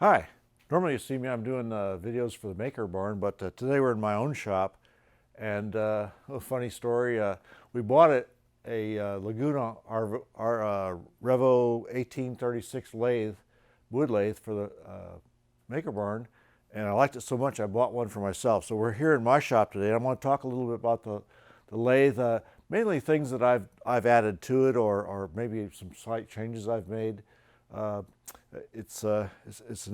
Hi. Normally you see me, I'm doing videos for the Maker Barn, but today we're in my own shop. And a funny story, we bought a Laguna REVO 1836 lathe, wood lathe for the Maker Barn. And I liked it so much I bought one for myself. So we're here in my shop today. I'm going to talk a little bit about the lathe, mainly things that I've added to it, or maybe some slight changes I've made. Uh, it's an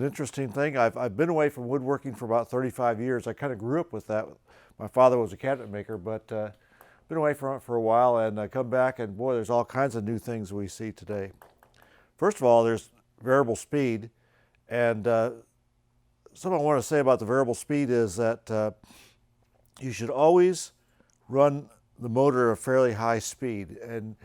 interesting thing. I've been away from woodworking for about 35 years. I kind of grew up with that. My father was a cabinet maker, but been away from it for a while, and I come back, and boy, there's all kinds of new things we see today. First of all, there's variable speed, and something I want to say about the variable speed is that you should always run the motor at a fairly high speed, and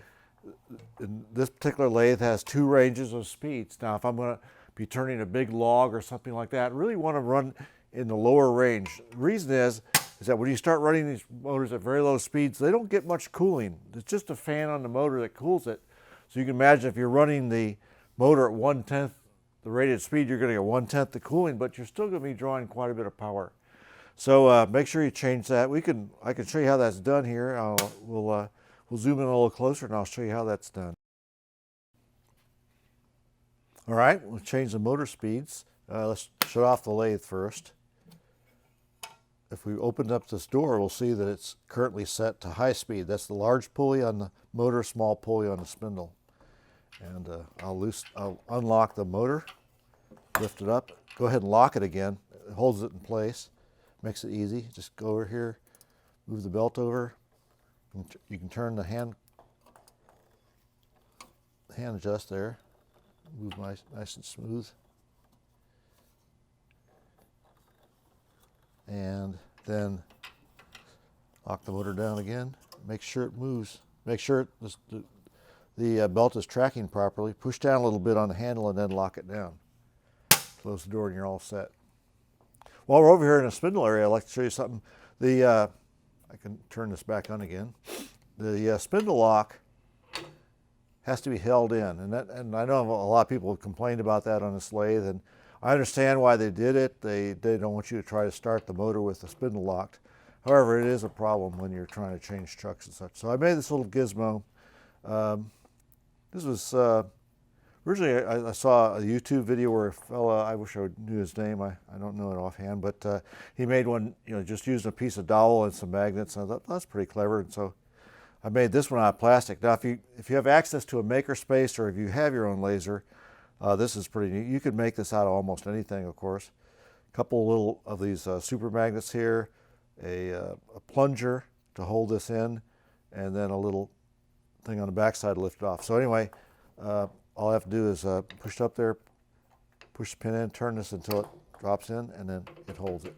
this particular lathe has two ranges of speeds. Now, if I'm going to be turning a big log or something like that, I really want to run in the lower range. The reason is that when you start running these motors at very low speeds, they don't get much cooling. It's just a fan on the motor that cools it. So you can imagine if you're running the motor at 1/10 the rated speed, you're going to get 1/10 the cooling, but you're still going to be drawing quite a bit of power. So make sure you change that. I can show you how that's done here. We'll zoom in a little closer and I'll show you how that's done. All right, we'll change the motor speeds. Let's shut off the lathe first. If we open up this door, we'll see that it's currently set to high speed. That's the large pulley on the motor, small pulley on the spindle. And I'll unlock the motor, lift it up, go ahead and lock it again. It holds it in place, makes it easy. Just go over here, move the belt over. You can turn the hand adjust there, move nice and smooth. And then lock the motor down again, make sure it moves. Make sure the belt is tracking properly. Push down a little bit on the handle and then lock it down. Close the door and you're all set. While we're over here in the spindle area, I'd like to show you something. I can turn this back on again. The spindle lock has to be held in, and I know a lot of people have complained about that on this lathe, and I understand why they did it. They don't want you to try to start the motor with the spindle locked. However, it is a problem when you're trying to change chucks and such. So I made this little gizmo. This was originally I saw a YouTube video where a fella, I wish I knew his name, I don't know it offhand, but he made one, just using a piece of dowel and some magnets. And I thought that's pretty clever, and so I made this one out of plastic. Now, if you have access to a MakerSpace, or if you have your own laser, this is pretty neat. You could make this out of almost anything, of course. A couple little of these super magnets here, a plunger to hold this in, and then a little thing on the backside to lift it off. So anyway, all I have to do is push it up there, push the pin in, turn this until it drops in, and then it holds it.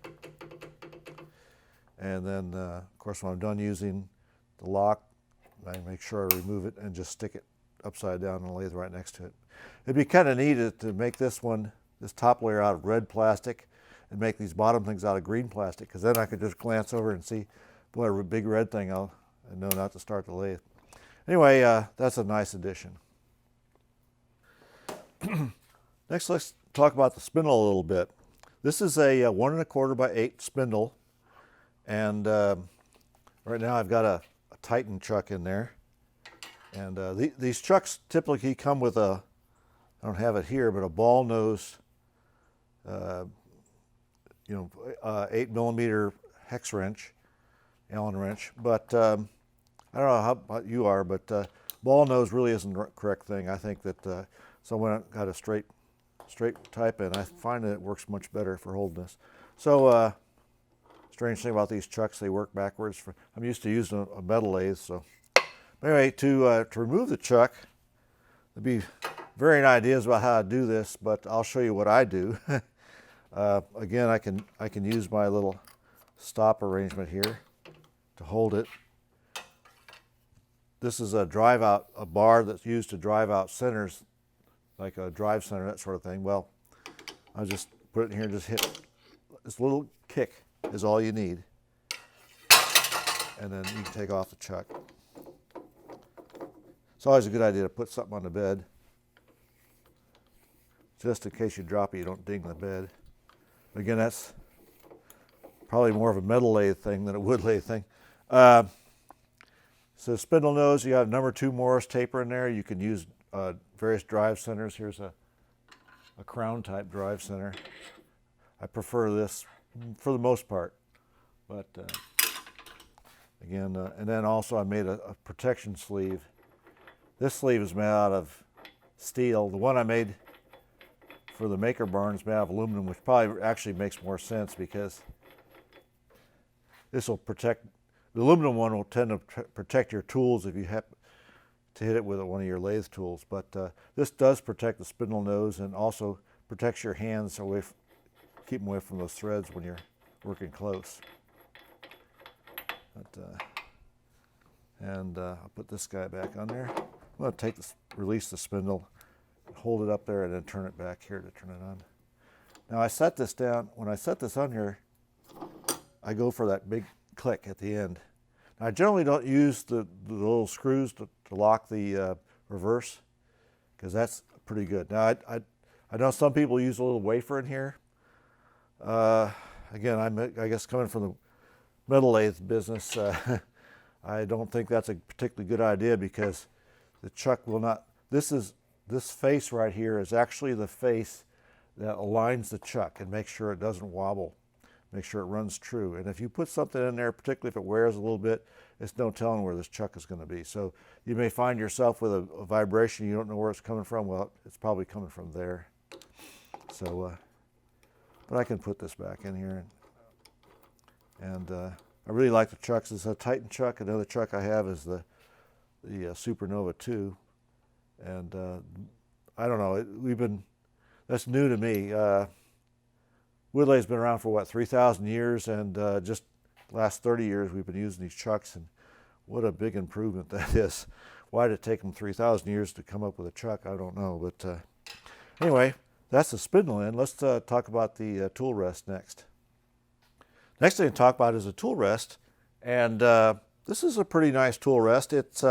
And then, of course, when I'm done using the lock, I make sure I remove it and just stick it upside down in the lathe right next to it. It'd be kind of neat to make this top layer out of red plastic and make these bottom things out of green plastic, because then I could just glance over and see, boy, a big red thing, I know not to start the lathe. Anyway, that's a nice addition. Next, let's talk about the spindle a little bit. This is a 1 1/4 by 8 spindle, and right now I've got a Titan chuck in there. And these chucks typically come with I don't have it here, but a ball nose, 8mm hex wrench, Allen wrench. But I don't know how about you are, but ball nose really isn't the correct thing. I think that someone got a straight type, and I find that it works much better for holding this. So strange thing about these chucks, they work backwards. I'm used to using a metal lathe, so. Anyway, to remove the chuck, there'd be varying ideas about how to do this, but I'll show you what I do. Again, I can use my little stop arrangement here to hold it. This is a bar that's used to drive out centers, like a drive center, that sort of thing. Well, I'll just put it in here and just hit. This little kick is all you need, and then you can take off the chuck. It's always a good idea to put something on the bed just in case you drop it, you don't ding the bed. Again, that's probably more of a metal lathe thing than a wood lathe thing. So spindle nose, you got a number 2 Morris taper in there. You can use various drive centers. Here's a crown type drive center. I prefer this for the most part, but again, and then also I made a protection sleeve. This sleeve is made out of steel. The one I made for the Maker Barn is made out of aluminum, which probably actually makes more sense because this will protect, the aluminum one will tend to protect your tools if you happen to hit it with one of your lathe tools. But this does protect the spindle nose and also protects your hands away, keep them away from those threads when you're working close. But, I'll put this guy back on there. I'm going to take this, release the spindle, hold it up there, and then turn it back here to turn it on. Now I set this down. When I set this on here, I go for that big click at the end. Now, I generally don't use the little screws to lock the reverse, because that's pretty good. Now I know some people use a little wafer in here. Again, I guess coming from the metal lathe business, I don't think that's a particularly good idea because the chuck will not, this face right here is actually the face that aligns the chuck and makes sure it doesn't wobble, make sure it runs true. And if you put something in there, particularly if it wears a little bit, it's no telling where this chuck is going to be. So you may find yourself with a vibration, you don't know where it's coming from. Well, it's probably coming from there. So, but I can put this back in here. And I really like the chucks. It's a Titan chuck. Another chuck I have is the Supernova 2. And I don't know, that's new to me. Wood lathe's been around for what, 3,000 years, and just last 30 years we've been using these chucks, and what a big improvement that is. Why did it take them 3,000 years to come up with a chuck? I don't know, but anyway, that's the spindle end. Let's talk about the tool rest next. Next thing to talk about is a tool rest, and this is a pretty nice tool rest. It's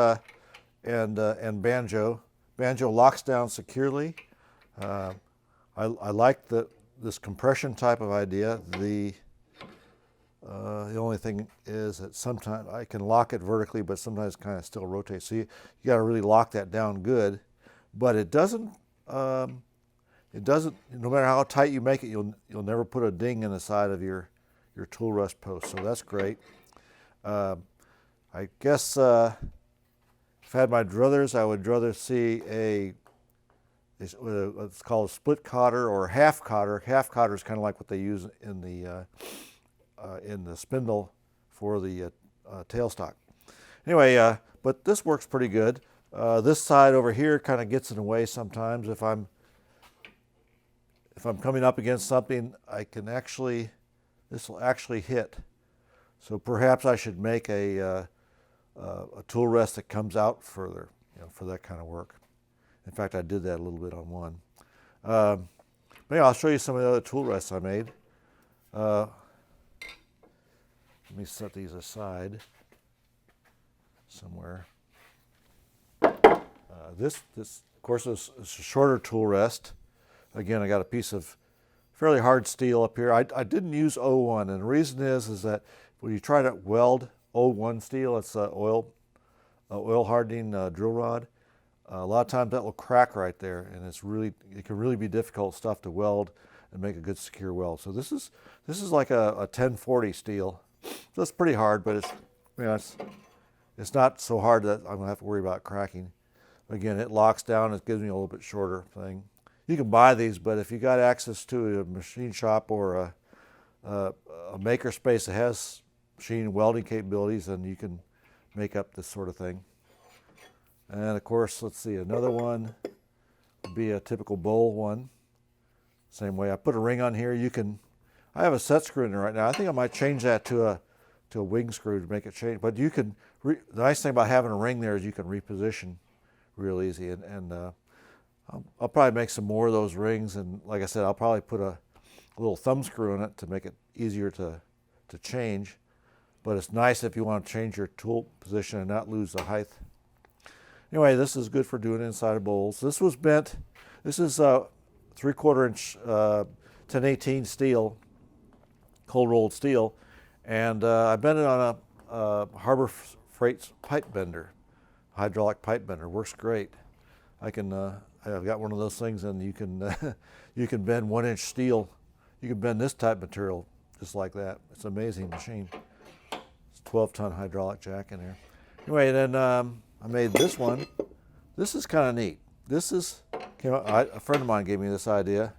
and banjo. Banjo locks down securely. I like this compression type of idea. The only thing is that sometimes I can lock it vertically, but sometimes kind of still rotates. So you got to really lock that down good. But it doesn't. No matter how tight you make it, you'll never put a ding in the side of your tool rest post. So that's great. I guess if I had my druthers, I would rather see what's called a split cotter or half cotter. Half cotter is kind of like what they use in the spindle for the tailstock. Anyway, but this works pretty good. This side over here kind of gets in the way sometimes. If I'm coming up against something, this will actually hit. So perhaps I should make a tool rest that comes out further, for that kind of work. In fact, I did that a little bit on one. But yeah, I'll show you some of the other tool rests I made. Let me set these aside somewhere. This of course, is a shorter tool rest. Again, I got a piece of fairly hard steel up here. I didn't use O1, and the reason is that when you try to weld O1 steel, it's oil hardening drill rod. A lot of times that will crack right there, and it can really be difficult stuff to weld and make a good secure weld. So this is like a 1040 steel. So it's pretty hard, but it's not so hard that I'm gonna have to worry about cracking. Again, it locks down. It gives me a little bit shorter thing. You can buy these, but if you got access to a machine shop or a MakerSpace that has machine welding capabilities, then you can make up this sort of thing. And of course, let's see, another one would be a typical bowl one. Same way, I put a ring on here. I have a set screw in there right now. I think I might change that to a wing screw to make it change. But the nice thing about having a ring there is you can reposition real easy. And I'll probably make some more of those rings. And like I said, I'll probably put a little thumb screw in it to make it easier to change. But it's nice if you want to change your tool position and not lose the height. Anyway, this is good for doing inside of bowls. This was bent. This is 3 3/4 inch 1018 steel, cold rolled steel, and I bent it on a Harbor Freight's pipe bender, hydraulic pipe bender. Works great. I've got one of those things, and you can you can bend 1-inch steel. You can bend this type of material just like that. It's an amazing machine. It's a 12-ton hydraulic jack in there. Anyway, then I made this one. This is kind of neat. This is a friend of mine gave me this idea,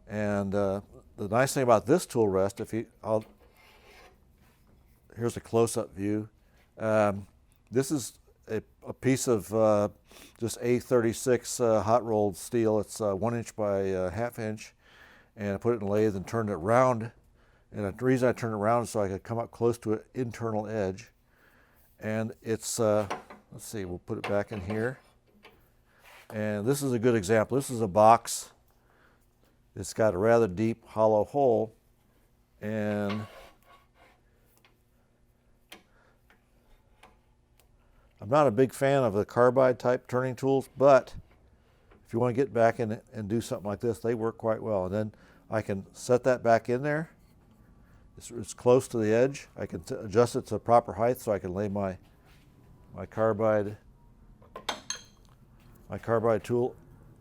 and the nice thing about this tool rest, here's a close-up view. This is a piece of just A36 hot rolled steel. It's 1 inch by 1/2 inch, and I put it in a lathe and turned it round. And the reason I turned it around is so I could come up close to an internal edge. And it's, let's see, we'll put it back in here. And this is a good example. This is a box. It's got a rather deep hollow hole, and I'm not a big fan of the carbide type turning tools, but if you want to get back in it and do something like this, they work quite well. And then I can set that back in there. It's close to the edge. I can adjust it to proper height so I can lay my carbide tool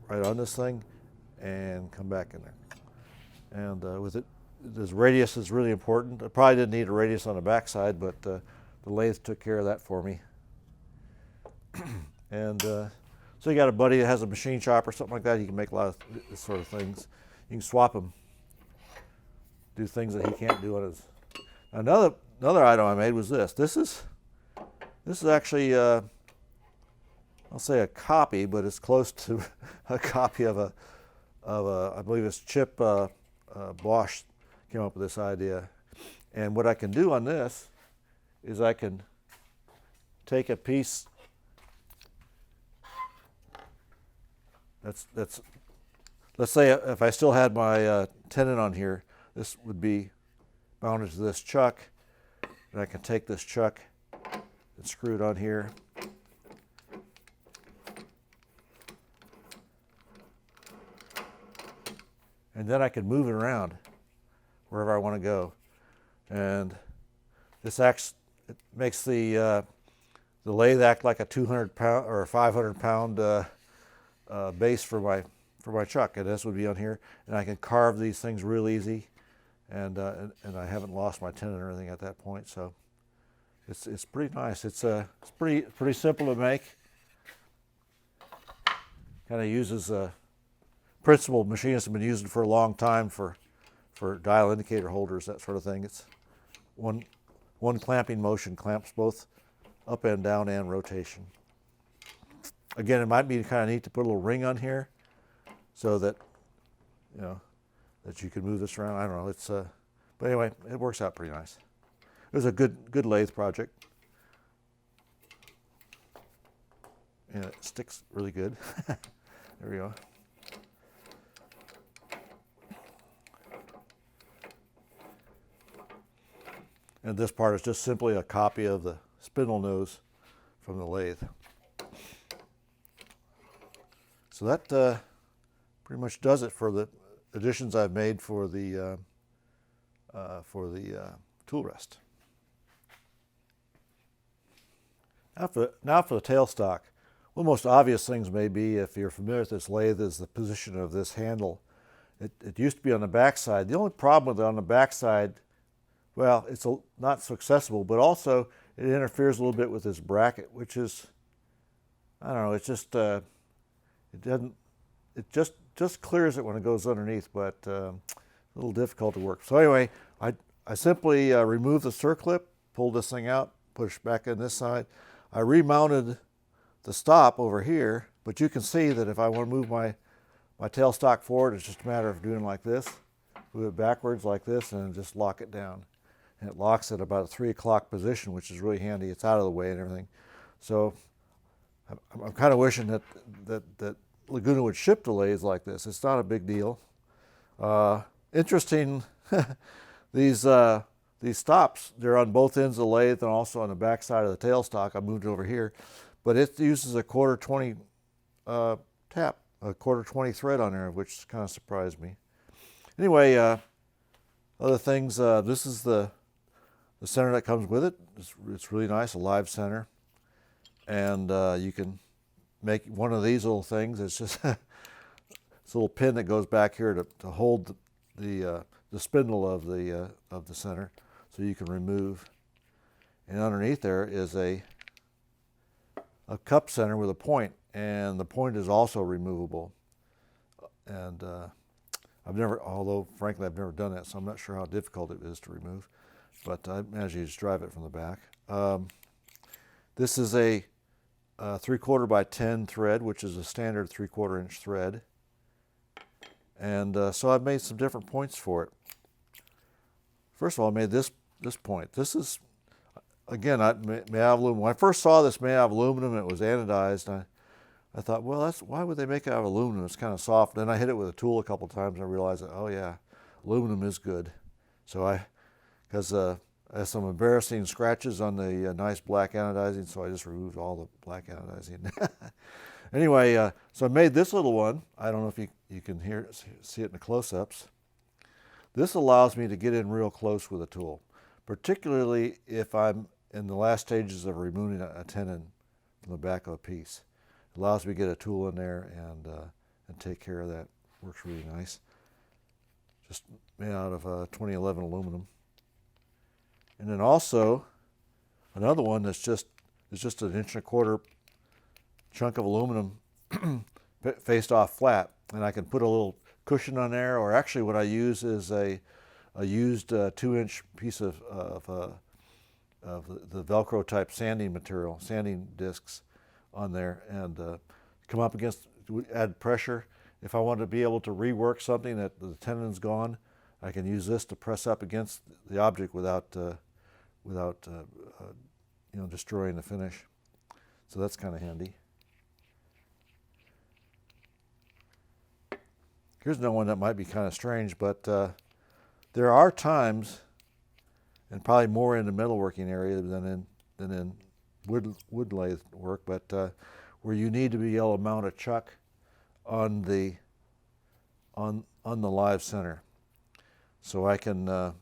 right on this thing and come back in there. And with it, this radius is really important. I probably didn't need a radius on the backside, but the lathe took care of that for me. And so you got a buddy that has a machine shop or something like that, you can make a lot of this sort of things. You can swap them, do things that he can't do on his. Another item I made was this. This is actually I'll say a copy, but it's close to a copy of a I believe it's Chip Bosch came up with this idea. And what I can do on this is I can take a piece that's let's say if I still had my tenon on here, this would be mounted to this chuck, and I can take this chuck and screw it on here. And then I can move it around wherever I want to go. And this it makes the lathe act like a 200-pound or a 500-pound base for my chuck, and this would be on here, and I can carve these things real easy, and I haven't lost my tenon or anything at that point, so it's pretty nice. It's pretty simple to make. Kind of uses a principle machinists have been using for a long time for dial indicator holders, that sort of thing. It's one clamping motion clamps both up and down and rotation. Again, it might be kind of neat to put a little ring on here so that, you know, that you can move this around. I don't know. But anyway, it works out pretty nice. It was a good lathe project. And it sticks really good. There we go. And this part is just simply a copy of the spindle nose from the lathe. So that pretty much does it for the additions I've made for the tool rest. Now for the tailstock. One of the most obvious things may be, if you're familiar with this lathe, is the position of this handle. It used to be on the backside. The only problem with it on the backside, well, it's not so accessible, but also it interferes a little bit with this bracket, which is, I don't know, it's just it just clears it when it goes underneath, but a little difficult to work. So anyway, I simply removed the circlip, pulled this thing out, pushed back in this side. I remounted the stop over here, but you can see that if I want to move my tailstock forward, it's just a matter of doing like this, move it backwards like this, and just lock it down. And it locks at about a 3 o'clock position, which is really handy. It's out of the way and everything. So I'm kind of wishing that Laguna would ship the lathes like this. It's not a big deal. Interesting, these stops, they're on both ends of the lathe and also on the back side of the tailstock. I moved it over here, but it uses a 1/4 20 tap a 1/4 thread on there, which kind of surprised me. Anyway, other things, this is the center that comes with it. It's really nice, a live center. And you can make one of these little things. It's just it's a little pin that goes back here to hold the spindle of the center, so you can remove. And underneath there is a cup center with a point, and the point is also removable. And although frankly I've never done that, so I'm not sure how difficult it is to remove. But I imagine you just drive it from the back. This is a 3/4 by 10 thread, which is a standard 3/4 inch thread. And so I've made some different points for it. First of all, I made this point. This is, again, made out of aluminum. When I first saw this made out of aluminum, it was anodized. And I thought, well, why would they make it out of aluminum? It's kind of soft. Then I hit it with a tool a couple times, and I realized that, oh yeah, aluminum is good. So because I had some embarrassing scratches on the nice black anodizing, so I just removed all the black anodizing. Anyway, so I made this little one. I don't know if you can see it in the close-ups. This allows me to get in real close with a tool, particularly if I'm in the last stages of removing a tenon from the back of a piece. It allows me to get a tool in there and take care of that. Works really nice. Just made out of 2011 aluminum. And then also another one that's just 1.25 inch chunk of aluminum faced off flat, and I can put a little cushion on there, or actually what I use is a used 2-inch piece of the Velcro type sanding material, sanding discs on there, and come up against, add pressure. If I want to be able to rework something that the tenon's gone, I can use this to press up against the object without destroying the finish. So that's kind of handy. Here's another one that might be kind of strange, but there are times, and probably more in the metalworking area than in wood lathe work, but where you need to be able to mount a chuck on the live center. So I can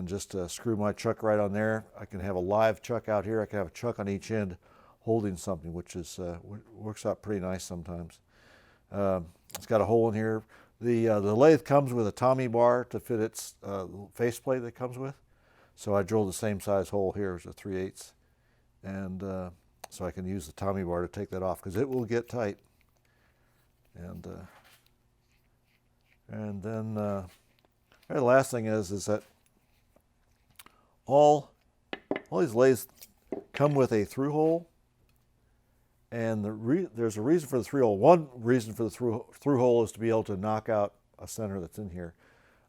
just screw my chuck right on there. I can have a live chuck out here. I can have a chuck on each end holding something, which is works out pretty nice sometimes. It's got a hole in here. The lathe comes with a Tommy bar to fit its faceplate that it comes with. So I drilled the same size hole here as a 3/8, and so I can use the Tommy bar to take that off, because it will get tight. And then the last thing is that all these lathes come with a through hole. And there's a reason for the through hole. One reason for the through hole is to be able to knock out a center that's in here.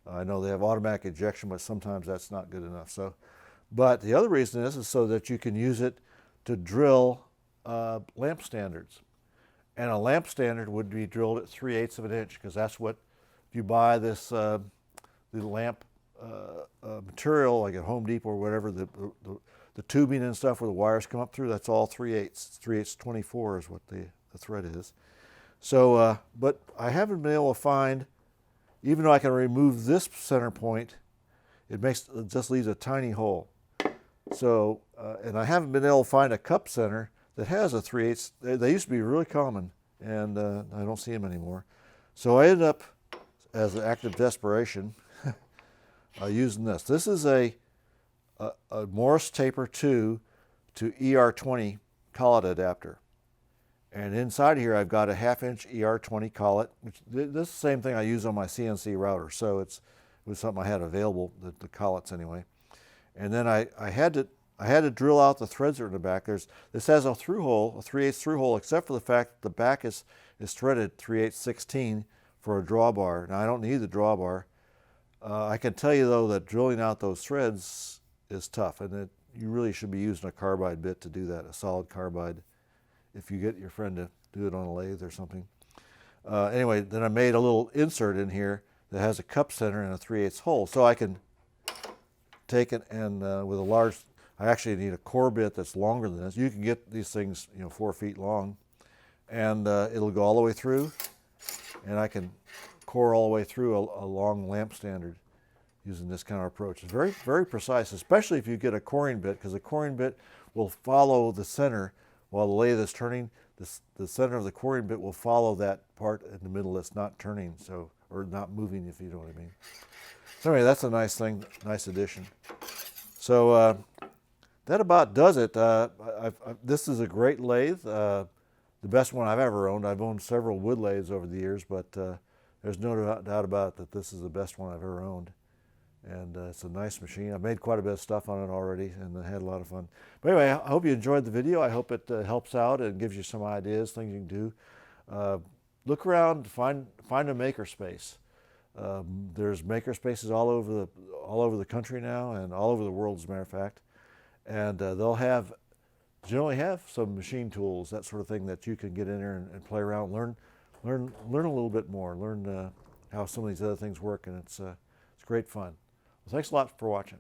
I know they have automatic ejection, but sometimes that's not good enough. But the other reason is so that you can use it to drill lamp standards. And a lamp standard would be drilled at 3/8 of an inch, because that's what, if you buy this the lamp material, like at Home Depot or whatever, the tubing and stuff where the wires come up through, that's all 3/8. 3/8 24 is what the thread is. So, but I haven't been able to find, even though I can remove this center point, it just leaves a tiny hole. So, and I haven't been able to find a cup center that has a 3/8. They used to be really common, and I don't see them anymore. So I ended up, as an act of desperation, using this. This is a Morse Taper 2 to ER20 collet adapter. And inside here I've got a 1/2 inch ER20 collet. This is the same thing I use on my CNC router, so it was something I had available, the collets anyway. And then I had to drill out the threads that are in the back. This has a through hole, a 3/8 through hole, except for the fact that the back is threaded 3/8 16 for a drawbar. Now I don't need the drawbar. I can tell you though that drilling out those threads is tough, and you really should be using a carbide bit to do that, a solid carbide, if you get your friend to do it on a lathe or something. Anyway, then I made a little insert in here that has a cup center and a 3/8 hole, so I can take it and with a large, I actually need a core bit that's longer than this. You can get these things 4 feet long, and it'll go all the way through, and I can core all the way through a long lamp standard using this kind of approach. It's very, very precise, especially if you get a coring bit, because the coring bit will follow the center while the lathe is turning. The center of the coring bit will follow that part in the middle that's not turning, so, or not moving, if you know what I mean. So anyway, that's a nice thing, nice addition. So that about does it. This is a great lathe, the best one I've ever owned. I've owned several wood lathes over the years, but there's no doubt about it that this is the best one I've ever owned. And it's a nice machine. I've made quite a bit of stuff on it already, and I had a lot of fun. But anyway, I hope you enjoyed the video. I hope it helps out and gives you some ideas, things you can do. Look around, find a MakerSpace. There's MakerSpaces all over the country now, and all over the world, as a matter of fact. And they'll generally have some machine tools, that sort of thing, that you can get in there and play around, learn a little bit more, learn how some of these other things work, and it's great fun. Well, thanks a lot for watching.